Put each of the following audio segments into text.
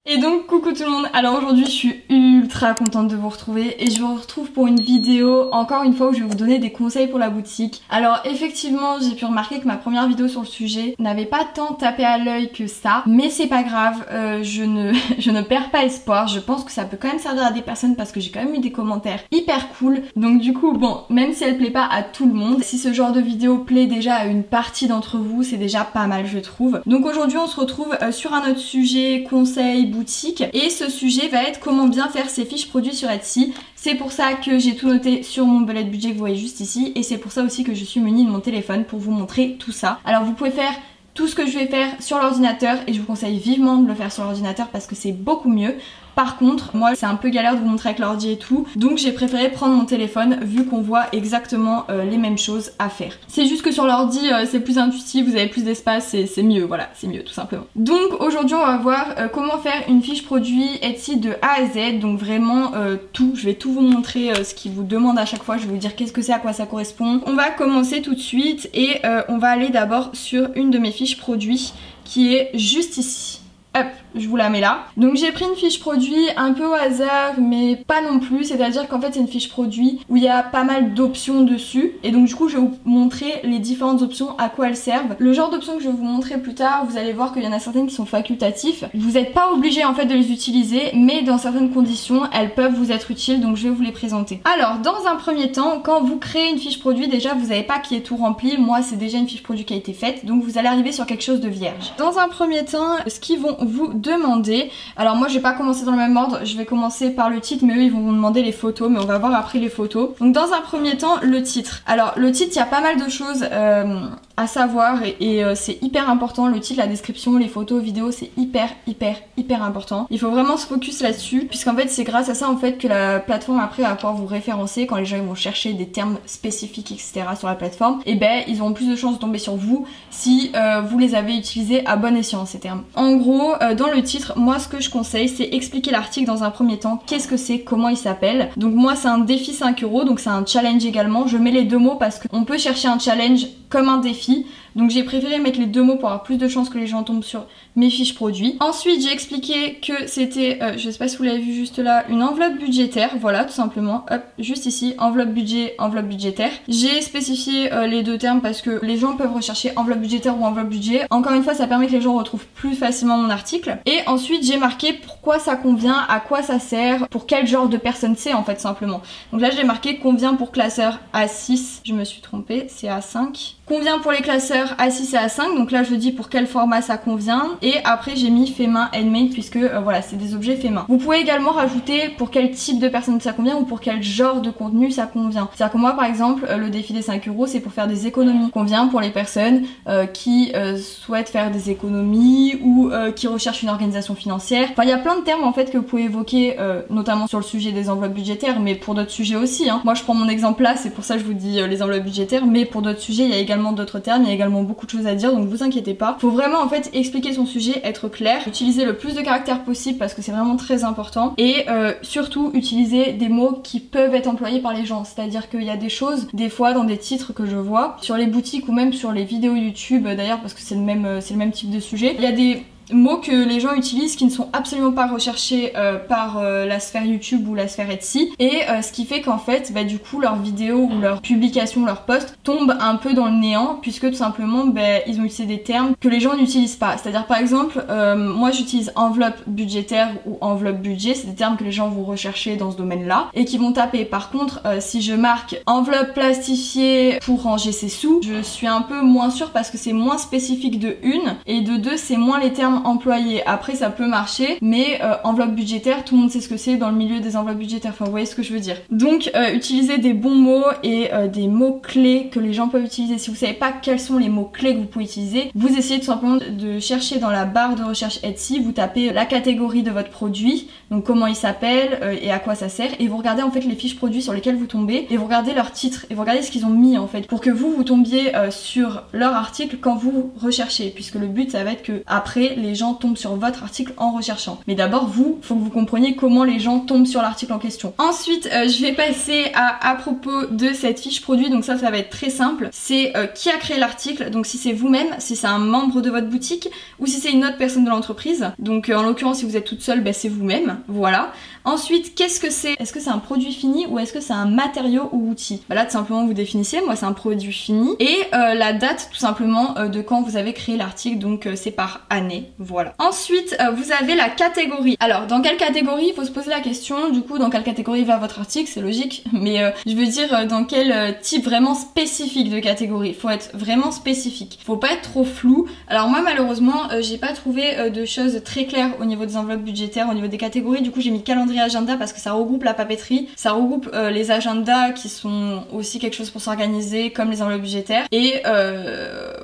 Et donc coucou tout le monde, alors aujourd'hui je suis ultra contente de vous retrouver et je vous retrouve pour une vidéo encore une fois où je vais vous donner des conseils pour la boutique. Alors effectivement j'ai pu remarquer que ma première vidéo sur le sujet n'avait pas tant tapé à l'œil que ça, mais c'est pas grave, je ne perds pas espoir, je pense que ça peut quand même servir à des personnes parce que j'ai quand même eu des commentaires hyper cool. Donc du coup bon, même si elle plaît pas à tout le monde, si ce genre de vidéo plaît déjà à une partie d'entre vous, c'est déjà pas mal je trouve. Donc aujourd'hui on se retrouve sur un autre sujet, conseils, boutique, et ce sujet va être comment bien faire ses fiches produits sur Etsy. C'est pour ça que j'ai tout noté sur mon bullet budget que vous voyez juste ici, et c'est pour ça aussi que je suis munie de mon téléphone pour vous montrer tout ça. Alors vous pouvez faire tout ce que je vais faire sur l'ordinateur et je vous conseille vivement de le faire sur l'ordinateur parce que c'est beaucoup mieux. Par contre, moi c'est un peu galère de vous montrer avec l'ordi et tout, donc j'ai préféré prendre mon téléphone vu qu'on voit exactement les mêmes choses à faire. C'est juste que sur l'ordi c'est plus intuitif, vous avez plus d'espace et c'est mieux, voilà, c'est mieux tout simplement. Donc aujourd'hui on va voir comment faire une fiche produit Etsy de A à Z, donc vraiment tout, je vais tout vous montrer ce qui vous demande à chaque fois, je vais vous dire qu'est-ce que c'est, à quoi ça correspond. On va commencer tout de suite et on va aller d'abord sur une de mes fiches produits qui est juste ici. Hop, je vous la mets là. Donc j'ai pris une fiche produit un peu au hasard mais pas non plus, c'est à dire qu'en fait c'est une fiche produit où il y a pas mal d'options dessus et donc du coup je vais vous montrer les différentes options, à quoi elles servent. Le genre d'options que je vais vous montrer plus tard, vous allez voir qu'il y en a certaines qui sont facultatives. Vous n'êtes pas obligé en fait de les utiliser mais dans certaines conditions elles peuvent vous être utiles, donc je vais vous les présenter. Alors dans un premier temps, quand vous créez une fiche produit, déjà vous n'avez pas qui est tout rempli, moi c'est déjà une fiche produit qui a été faite, donc vous allez arriver sur quelque chose de vierge. Dans un premier temps, ce qu'ils vont vous demander, alors moi je vais pas commencer dans le même ordre, je vais commencer par le titre mais eux ils vont vous demander les photos, mais on va voir après les photos. Donc dans un premier temps le titre. Alors le titre, il y a pas mal de choses à savoir et c'est hyper important, le titre, la description, les photos, vidéos, c'est hyper important. Il faut vraiment se focus là-dessus puisqu'en fait c'est grâce à ça en fait que la plateforme après va pouvoir vous référencer quand les gens vont chercher des termes spécifiques etc sur la plateforme, et ben ils auront plus de chances de tomber sur vous si vous les avez utilisés à bon escient ces termes. En gros dans le titre, moi ce que je conseille c'est expliquer l'article dans un premier temps, qu'est-ce que c'est, comment il s'appelle. Donc moi c'est un défi 5 €, donc c'est un challenge également, je mets les deux mots parce qu'on peut chercher un challenge comme un défi. Donc j'ai préféré mettre les deux mots pour avoir plus de chances que les gens tombent sur mes fiches produits. Ensuite j'ai expliqué que c'était, je sais pas si vous l'avez vu juste là, une enveloppe budgétaire, voilà tout simplement, hop, juste ici, enveloppe budget, enveloppe budgétaire. J'ai spécifié les deux termes parce que les gens peuvent rechercher enveloppe budgétaire ou enveloppe budget. Encore une fois ça permet que les gens retrouvent plus facilement mon article. Et ensuite j'ai marqué pourquoi ça convient, à quoi ça sert, pour quel genre de personne c'est en fait simplement. Donc là j'ai marqué convient pour classeur A6, je me suis trompée, c'est A5. Convient pour les classeurs A6 et A5, donc là je dis pour quel format ça convient. Et après j'ai mis fait main, handmade, puisque voilà c'est des objets fait main. Vous pouvez également rajouter pour quel type de personne ça convient ou pour quel genre de contenu ça convient. C'est-à-dire que moi par exemple le défi des 5 € c'est pour faire des économies. Convient pour les personnes qui souhaitent faire des économies ou qui recherchent une organisation financière. Enfin il y a plein de termes en fait que vous pouvez évoquer notamment sur le sujet des enveloppes budgétaires mais pour d'autres sujets aussi hein. Moi je prends mon exemple là, c'est pour ça que je vous dis les enveloppes budgétaires, mais pour d'autres sujets il y a également d'autres termes, il y a également beaucoup de choses à dire, donc vous inquiétez pas. Faut vraiment en fait expliquer son sujet, être clair, utiliser le plus de caractères possible parce que c'est vraiment très important, et surtout utiliser des mots qui peuvent être employés par les gens. C'est-à-dire qu'il y a des choses, des fois dans des titres que je vois, sur les boutiques ou même sur les vidéos YouTube d'ailleurs parce que c'est le même type de sujet, il y a des mots que les gens utilisent qui ne sont absolument pas recherchés par la sphère YouTube ou la sphère Etsy, et ce qui fait qu'en fait bah, du coup leurs vidéos ou leurs publications, leurs posts tombent un peu dans le néant puisque tout simplement bah, ils ont utilisé des termes que les gens n'utilisent pas. C'est à dire par exemple moi j'utilise enveloppe budgétaire ou enveloppe budget, c'est des termes que les gens vont rechercher dans ce domaine là et qui vont taper. Par contre si je marque enveloppe plastifiée pour ranger ses sous, je suis un peu moins sûre parce que c'est moins spécifique de une, et de deux c'est moins les termes employés. Après ça peut marcher mais enveloppe budgétaire, tout le monde sait ce que c'est dans le milieu des enveloppes budgétaires, enfin vous voyez ce que je veux dire. Donc utilisez des bons mots et des mots clés que les gens peuvent utiliser. Si vous savez pas quels sont les mots clés que vous pouvez utiliser, vous essayez tout simplement de chercher dans la barre de recherche Etsy, vous tapez la catégorie de votre produit, donc comment il s'appelle et à quoi ça sert, et vous regardez en fait les fiches produits sur lesquelles vous tombez et vous regardez leur titre et vous regardez ce qu'ils ont mis en fait pour que vous tombiez sur leur article quand vous recherchez, puisque le but ça va être que après les gens tombent sur votre article en recherchant. Mais d'abord vous, faut que vous compreniez comment les gens tombent sur l'article en question. Ensuite je vais passer à propos de cette fiche produit, donc ça va être très simple. C'est qui a créé l'article, donc si c'est vous-même, si c'est un membre de votre boutique ou si c'est une autre personne de l'entreprise. Donc en l'occurrence si vous êtes toute seule, ben, c'est vous-même, voilà. Ensuite, qu'est-ce que c'est? Est-ce que c'est un produit fini ou est-ce que c'est un matériau ou outil? Bah là tout simplement vous définissez, moi c'est un produit fini, et la date tout simplement de quand vous avez créé l'article, donc c'est par année, voilà. Ensuite vous avez la catégorie. Alors dans quelle catégorie? Il faut se poser la question, du coup dans quelle catégorie va votre article, c'est logique, mais je veux dire dans quel type vraiment spécifique de catégorie. Faut être vraiment spécifique, faut pas être trop flou. Alors moi malheureusement j'ai pas trouvé de choses très claires au niveau des enveloppes budgétaires, au niveau des catégories, du coup j'ai mis calendrier agenda parce que ça regroupe la papeterie, ça regroupe les agendas qui sont aussi quelque chose pour s'organiser comme les enveloppes budgétaires, et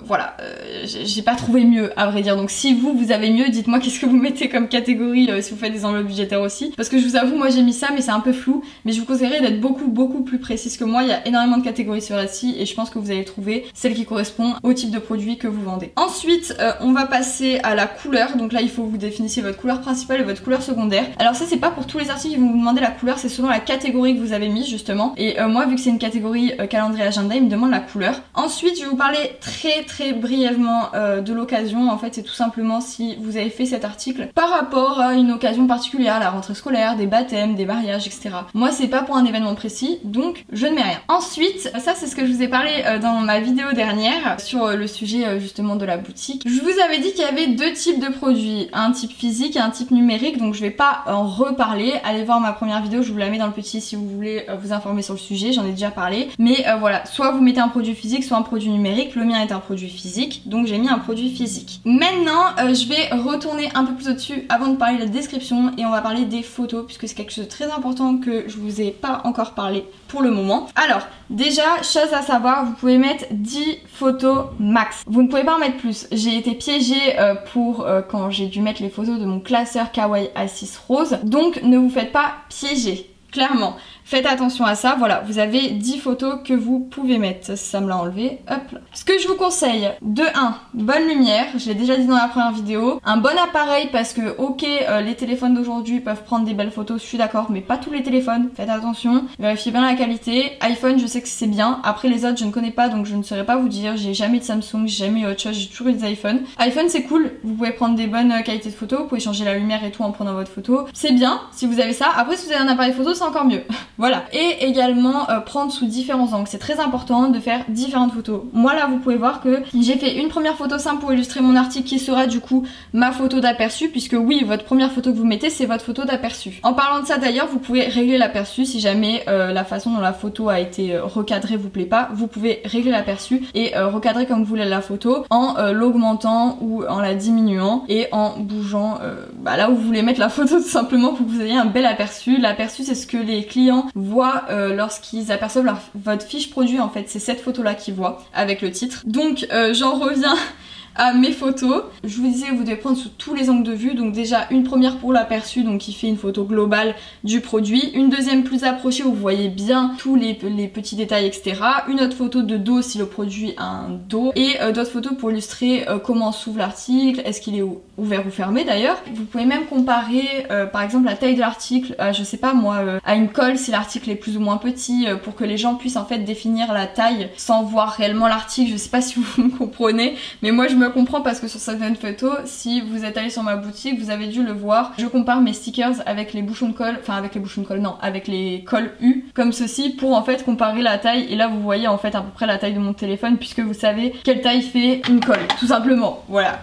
voilà, j'ai pas trouvé mieux à vrai dire. Donc si vous avez mieux, dites-moi qu'est-ce que vous mettez comme catégorie si vous faites des enveloppes budgétaires aussi, parce que je vous avoue moi j'ai mis ça mais c'est un peu flou, mais je vous conseillerais d'être beaucoup plus précise que moi. Il y a énormément de catégories sur Etsy et je pense que vous allez trouver celle qui correspond au type de produit que vous vendez. Ensuite on va passer à la couleur, donc là il faut que vous définissiez votre couleur principale et votre couleur secondaire. Alors ça c'est pas pour tous les articles qui vont vous demander la couleur, c'est selon la catégorie que vous avez mise justement, et moi vu que c'est une catégorie calendrier agenda, il me demande la couleur. Ensuite je vais vous parler très brièvement de l'occasion. En fait c'est tout simplement si vous avez fait cet article par rapport à une occasion particulière, la rentrée scolaire, des baptêmes, des mariages, etc. Moi c'est pas pour un événement précis, donc je ne mets rien. Ensuite, ça c'est ce que je vous ai parlé dans ma vidéo dernière sur le sujet justement de la boutique. Je vous avais dit qu'il y avait deux types de produits, un type physique et un type numérique, donc je vais pas en reparler. Allez voir ma première vidéo, je vous la mets dans le petit si vous voulez vous informer sur le sujet, j'en ai déjà parlé. Mais voilà, soit vous mettez un produit physique, soit un produit numérique. Le mien est un produit physique, donc j'ai mis un produit physique. Maintenant, je vais retourner un peu plus au-dessus avant de parler de la description, et on va parler des photos puisque c'est quelque chose de très important que je vous ai pas encore parlé pour le moment. Alors, déjà, chose à savoir, vous pouvez mettre 10 photos max. Vous ne pouvez pas en mettre plus. J'ai été piégée pour quand j'ai dû mettre les photos de mon classeur Kawaii A6 rose, donc ne vous faites pas piéger, clairement. Faites attention à ça, voilà, vous avez 10 photos que vous pouvez mettre. Ça me l'a enlevé, hop là. Ce que je vous conseille, de 1, bonne lumière, je l'ai déjà dit dans la première vidéo. Un bon appareil parce que, ok, les téléphones d'aujourd'hui peuvent prendre des belles photos, je suis d'accord, mais pas tous les téléphones, faites attention. Vérifiez bien la qualité. iPhone, je sais que c'est bien. Après les autres, je ne connais pas, donc je ne saurais pas vous dire. J'ai jamais de Samsung, j'ai jamais eu autre chose, j'ai toujours eu des iPhones. iPhone, c'est cool, vous pouvez prendre des bonnes qualités de photos, vous pouvez changer la lumière et tout en prenant votre photo. C'est bien si vous avez ça. Après, si vous avez un appareil photo, c'est encore mieux. Voilà. Et également prendre sous différents angles. C'est très important de faire différentes photos. Moi là vous pouvez voir que j'ai fait une première photo simple pour illustrer mon article qui sera du coup ma photo d'aperçu, puisque oui, votre première photo que vous mettez c'est votre photo d'aperçu. En parlant de ça d'ailleurs, vous pouvez régler l'aperçu si jamais la façon dont la photo a été recadrée vous plaît pas. Vous pouvez régler l'aperçu et recadrer comme vous voulez la photo en l'augmentant ou en la diminuant et en bougeant là où vous voulez mettre la photo tout simplement pour que vous ayez un bel aperçu. L'aperçu c'est ce que les clients voient lorsqu'ils aperçoivent votre fiche produit, en fait c'est cette photo là qu'ils voient avec le titre. Donc j'en reviens à mes photos. Je vous disais, vous devez prendre sous tous les angles de vue. Donc déjà une première pour l'aperçu, donc qui fait une photo globale du produit. Une deuxième plus approchée où vous voyez bien tous les petits détails, etc. Une autre photo de dos si le produit a un dos. Et d'autres photos pour illustrer comment s'ouvre l'article, est-ce qu'il est ouvert ou fermé d'ailleurs. Vous pouvez même comparer par exemple la taille de l'article, je sais pas moi, à une colle si l'article est plus ou moins petit, pour que les gens puissent en fait définir la taille sans voir réellement l'article. Je sais pas si vous me comprenez, mais moi je me comprends parce que sur certaines photos, si vous êtes allé sur ma boutique, vous avez dû le voir, je compare mes stickers avec les bouchons de colle, enfin avec les bouchons de colle, non, avec les colles U, comme ceci, pour en fait comparer la taille. Et là vous voyez en fait à peu près la taille de mon téléphone, puisque vous savez quelle taille fait une colle, tout simplement, voilà.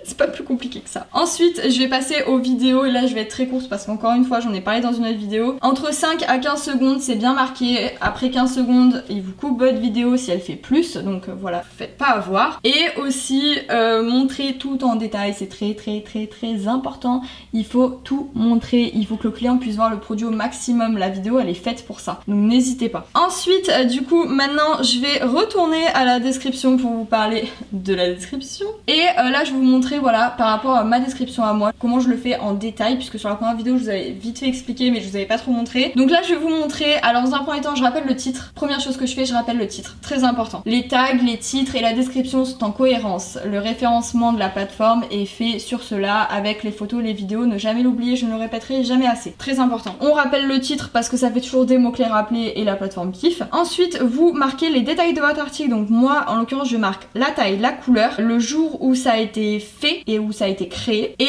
C'est pas plus compliqué que ça. Ensuite je vais passer aux vidéos, et là je vais être très courte parce qu'encore une fois j'en ai parlé dans une autre vidéo. Entre 5 à 15 secondes c'est bien marqué, après 15 secondes il vous coupe votre vidéo si elle fait plus, donc voilà, faites pas avoir. Et aussi montrer tout en détail, c'est très important. Il faut tout montrer, il faut que le client puisse voir le produit au maximum. La vidéo elle est faite pour ça, donc n'hésitez pas. Ensuite du coup maintenant je vais retourner à la description pour vous parler de la description. Et là je vais vous montrer voilà par rapport à ma description à moi comment je le fais en détail, puisque sur la première vidéo je vous avais vite fait expliquer mais je vous avais pas trop montré. Donc là je vais vous montrer. Alors dans un premier temps je rappelle le titre, première chose que je fais, je rappelle le titre, très important. Les tags, les titres et la description sont en cohérence. le référencement de la plateforme est fait sur cela avec les photos, les vidéos, ne jamais l'oublier, je ne le répéterai jamais assez. Très important. On rappelle le titre parce que ça fait toujours des mots-clés rappelés et la plateforme kiffe. Ensuite, vous marquez les détails de votre article. Donc moi, en l'occurrence, je marque la taille, la couleur, le jour où ça a été fait et où ça a été créé et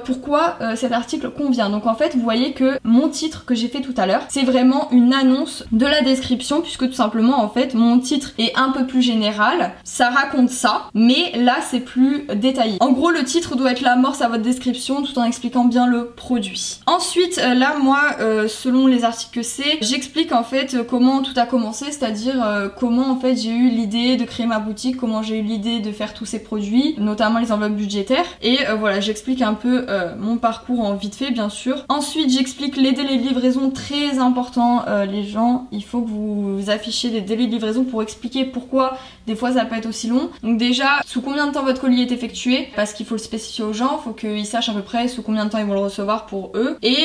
pourquoi cet article convient. Donc en fait, vous voyez que mon titre que j'ai fait tout à l'heure, c'est vraiment une annonce de la description puisque tout simplement en fait mon titre est un peu plus général, ça raconte ça, mais là c'est plus détaillé. En gros le titre doit être l'amorce à votre description tout en expliquant bien le produit. Ensuite là moi selon les articles que c'est, j'explique en fait comment tout a commencé, c'est-à-dire comment en fait j'ai eu l'idée de créer ma boutique, comment j'ai eu l'idée de faire tous ces produits, notamment les enveloppes budgétaires et voilà j'explique un peu mon parcours en vite fait bien sûr. Ensuite j'explique les délais de livraison, très important les gens, il faut que vous affichiez des délais de livraison pour expliquer pourquoi des fois ça peut être aussi long. Donc déjà sous combien de temps votre colis est effectué parce qu'il faut le spécifier aux gens, il faut qu'ils sachent à peu près sous combien de temps ils vont le recevoir pour eux et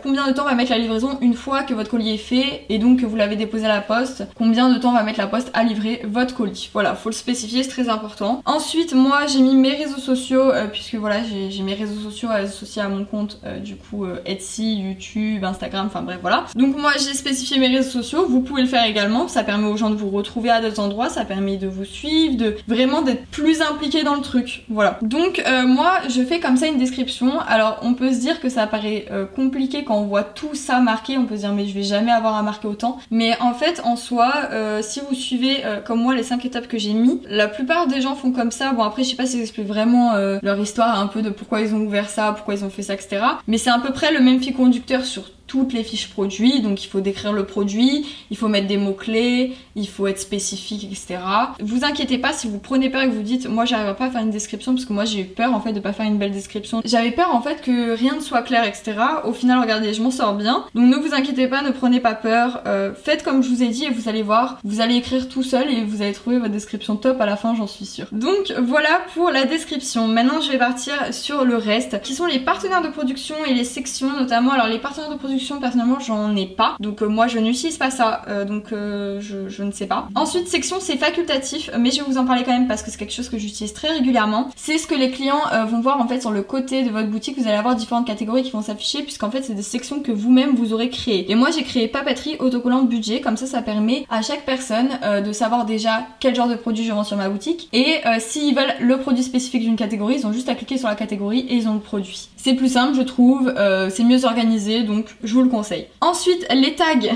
combien de temps va mettre la livraison une fois que votre colis est fait et donc que vous l'avez déposé à la poste, combien de temps va mettre la poste à livrer votre colis. Voilà, faut le spécifier, c'est très important. Ensuite moi j'ai mis mes réseaux sociaux puisque voilà j'ai mes réseaux sociaux associés à mon compte du coup Etsy, YouTube, Instagram, enfin bref voilà. Donc moi j'ai spécifié mes réseaux sociaux, vous pouvez le faire également, ça permet aux gens de vous retrouver à d'autres endroits, ça permet de vous suivre, de vraiment d'être plus impliqué dans le truc, voilà. Donc moi je fais comme ça une description, alors on peut se dire que ça paraît compliqué quand on voit tout ça marqué, on peut se dire mais je vais jamais avoir à marquer autant, mais en fait en soi si vous suivez comme moi les 5 étapes que j'ai mis, la plupart des gens font comme ça, bon après je sais pas si j'explique vraiment leur histoire un peu de pourquoi ils ont ouvert ça, pourquoi ils ont fait ça etc, mais c'est à peu près le même fil conducteur sur toutes les fiches produits, donc il faut décrire le produit, il faut mettre des mots-clés, il faut être spécifique, etc. Vous inquiétez pas si vous prenez peur et que vous dites moi j'arrive pas à faire une description parce que moi j'ai eu peur en fait de pas faire une belle description. J'avais peur en fait que rien ne soit clair, etc. Au final regardez, je m'en sors bien. Donc ne vous inquiétez pas, ne prenez pas peur, faites comme je vous ai dit et vous allez voir, vous allez écrire tout seul et vous allez trouver votre description top à la fin, j'en suis sûre. Donc voilà pour la description. Maintenant je vais partir sur le reste, qui sont les partenaires de production et les sections notamment. Alors les partenaires de production personnellement j'en ai pas, donc moi je n'utilise pas ça, donc je ne sais pas. Ensuite section c'est facultatif, mais je vais vous en parler quand même parce que c'est quelque chose que j'utilise très régulièrement. C'est ce que les clients vont voir en fait sur le côté de votre boutique, vous allez avoir différentes catégories qui vont s'afficher puisqu'en fait c'est des sections que vous-même vous aurez créées. Et moi j'ai créé papeterie, autocollant, budget, comme ça permet à chaque personne de savoir déjà quel genre de produit je vends sur ma boutique et s'ils veulent le produit spécifique d'une catégorie, ils ont juste à cliquer sur la catégorie et ils ont le produit. C'est plus simple je trouve, c'est mieux organisé donc je vous le conseille. Ensuite les tags.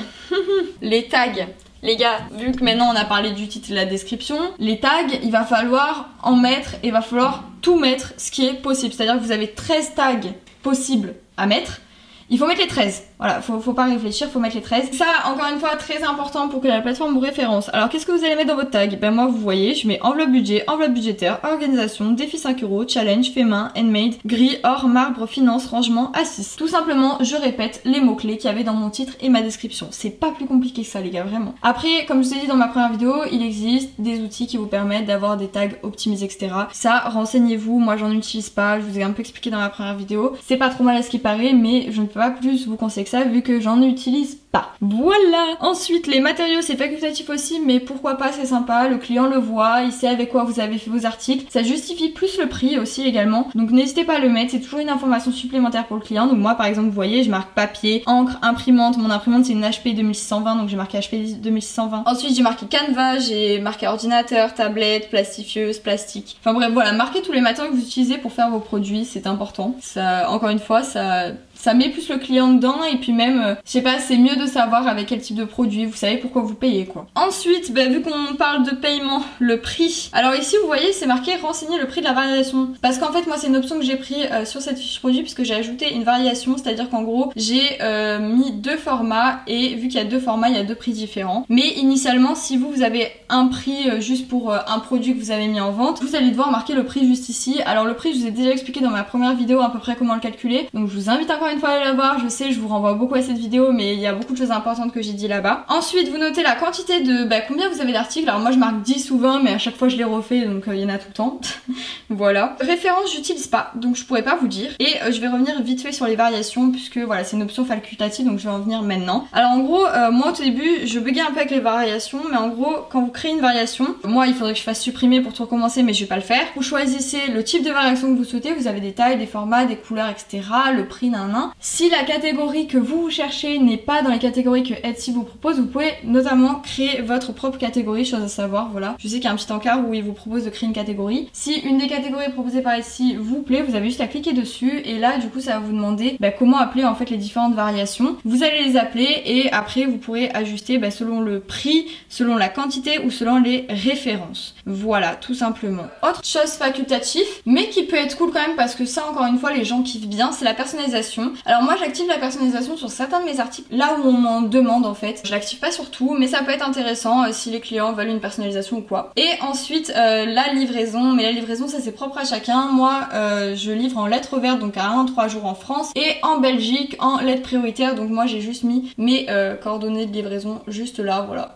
Les tags. Les gars, vu que maintenant on a parlé du titre et de la description, les tags, il va falloir en mettre et il va falloir tout mettre ce qui est possible. C'est-à-dire que vous avez 13 tags possibles à mettre. Il faut mettre les 13. Voilà, faut pas réfléchir, faut mettre les 13. Ça, encore une fois, très important pour que la plateforme vous référence. Alors, qu'est-ce que vous allez mettre dans votre tag? Ben moi, vous voyez, je mets enveloppe budget, enveloppe budgétaire, organisation, défi 5 €, challenge, fait main, handmade, gris, or, marbre, finance, rangement, assist. Tout simplement, je répète les mots-clés qu'il y avait dans mon titre et ma description. C'est pas plus compliqué que ça, les gars, vraiment. Après, comme je vous ai dit dans ma première vidéo, il existe des outils qui vous permettent d'avoir des tags optimisés, etc. Ça, renseignez-vous. Moi, j'en utilise pas. Je vous ai un peu expliqué dans ma première vidéo. C'est pas trop mal à ce qui paraît, mais je ne peux pas plus vous conseiller que ça vu que j'en utilise pas. Voilà. Ensuite les matériaux c'est facultatif aussi mais pourquoi pas, c'est sympa, le client le voit, il sait avec quoi vous avez fait vos articles, ça justifie plus le prix aussi également, donc n'hésitez pas à le mettre, c'est toujours une information supplémentaire pour le client. Donc moi par exemple vous voyez je marque papier, encre, imprimante, mon imprimante c'est une HP 2620 donc j'ai marqué HP 2620. Ensuite j'ai marqué Canva, j'ai marqué ordinateur, tablette, plastifieuse, plastique, enfin bref voilà, marquez tous les matériaux que vous utilisez pour faire vos produits, c'est important. Ça, encore une fois, ça met plus le client dedans et puis même, je sais pas, c'est mieux de savoir avec quel type de produit, vous savez pourquoi vous payez quoi. Ensuite, bah, vu qu'on parle de paiement, le prix. Alors ici vous voyez c'est marqué renseigner le prix de la variation. Parce qu'en fait moi c'est une option que j'ai pris sur cette fiche produit puisque j'ai ajouté une variation, c'est-à-dire qu'en gros j'ai mis 2 formats et vu qu'il y a 2 formats il y a 2 prix différents. Mais initialement si vous avez un prix juste pour un produit que vous avez mis en vente, vous allez devoir marquer le prix juste ici. Alors le prix je vous ai déjà expliqué dans ma première vidéo à peu près comment le calculer, donc je vous invite à voir encore une fois aller la voir, je sais je vous renvoie beaucoup à cette vidéo mais il y a beaucoup de choses importantes que j'ai dit là-bas. Ensuite vous notez la quantité de combien vous avez d'articles, alors moi je marque 10 ou 20 mais à chaque fois je les refais donc il y en a tout le temps. Voilà. Référence j'utilise pas donc je pourrais pas vous dire et je vais revenir vite fait sur les variations puisque voilà c'est une option facultative donc je vais en venir maintenant. Alors en gros moi au tout début je buguais un peu avec les variations mais en gros quand vous créez une variation, moi il faudrait que je fasse supprimer pour tout recommencer mais je vais pas le faire. Vous choisissez le type de variation que vous souhaitez, vous avez des tailles, des formats, des couleurs etc, le prix nan. Si la catégorie que vous cherchez n'est pas dans les catégories que Etsy vous propose, vous pouvez notamment créer votre propre catégorie, chose à savoir, voilà. Je sais qu'il y a un petit encart où il vous propose de créer une catégorie. Si une des catégories proposées par Etsy vous plaît, vous avez juste à cliquer dessus et là du coup ça va vous demander comment appeler en fait les différentes variations. Vous allez les appeler et après vous pourrez ajuster selon le prix, selon la quantité ou selon les références. Voilà, tout simplement. Autre chose facultative, mais qui peut être cool quand même parce que ça encore une fois les gens kiffent bien, c'est la personnalisation. Alors moi j'active la personnalisation sur certains de mes articles, là où on m'en demande en fait. Je l'active pas sur tout, mais ça peut être intéressant si les clients veulent une personnalisation ou quoi. Et ensuite la livraison, mais la livraison ça c'est propre à chacun. Moi je livre en lettres vertes donc à 1-3 jours en France et en Belgique en lettres prioritaires donc moi j'ai juste mis mes coordonnées de livraison juste là, voilà.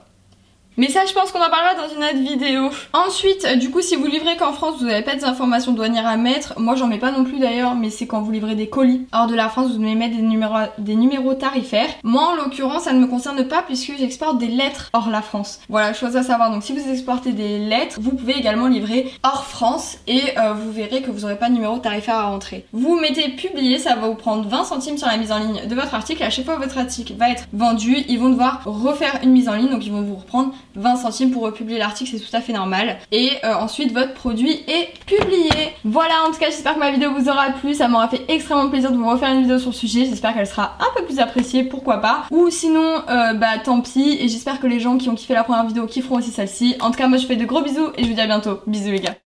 Mais ça je pense qu'on en parlera dans une autre vidéo. Ensuite du coup si vous livrez qu'en France vous n'avez pas des informations douanières à mettre. Moi j'en mets pas non plus d'ailleurs mais c'est quand vous livrez des colis hors de la France vous devez mettre des numéros tarifaires. Moi en l'occurrence ça ne me concerne pas puisque j'exporte des lettres hors la France. Voilà, chose à savoir, donc si vous exportez des lettres vous pouvez également livrer hors France et vous verrez que vous n'aurez pas de numéro tarifaire à rentrer. Vous mettez publier, ça va vous prendre 20 centimes sur la mise en ligne de votre article. À chaque fois que votre article va être vendu ils vont devoir refaire une mise en ligne donc ils vont vous reprendre 20 centimes pour republier l'article, c'est tout à fait normal. Et ensuite votre produit est publié. Voilà, en tout cas j'espère que ma vidéo vous aura plu, ça m'aura fait extrêmement plaisir de vous refaire une vidéo sur le sujet, j'espère qu'elle sera un peu plus appréciée, pourquoi pas. Ou sinon tant pis, et j'espère que les gens qui ont kiffé la première vidéo kifferont aussi celle-ci. En tout cas moi je vous fais de gros bisous et je vous dis à bientôt. Bisous les gars.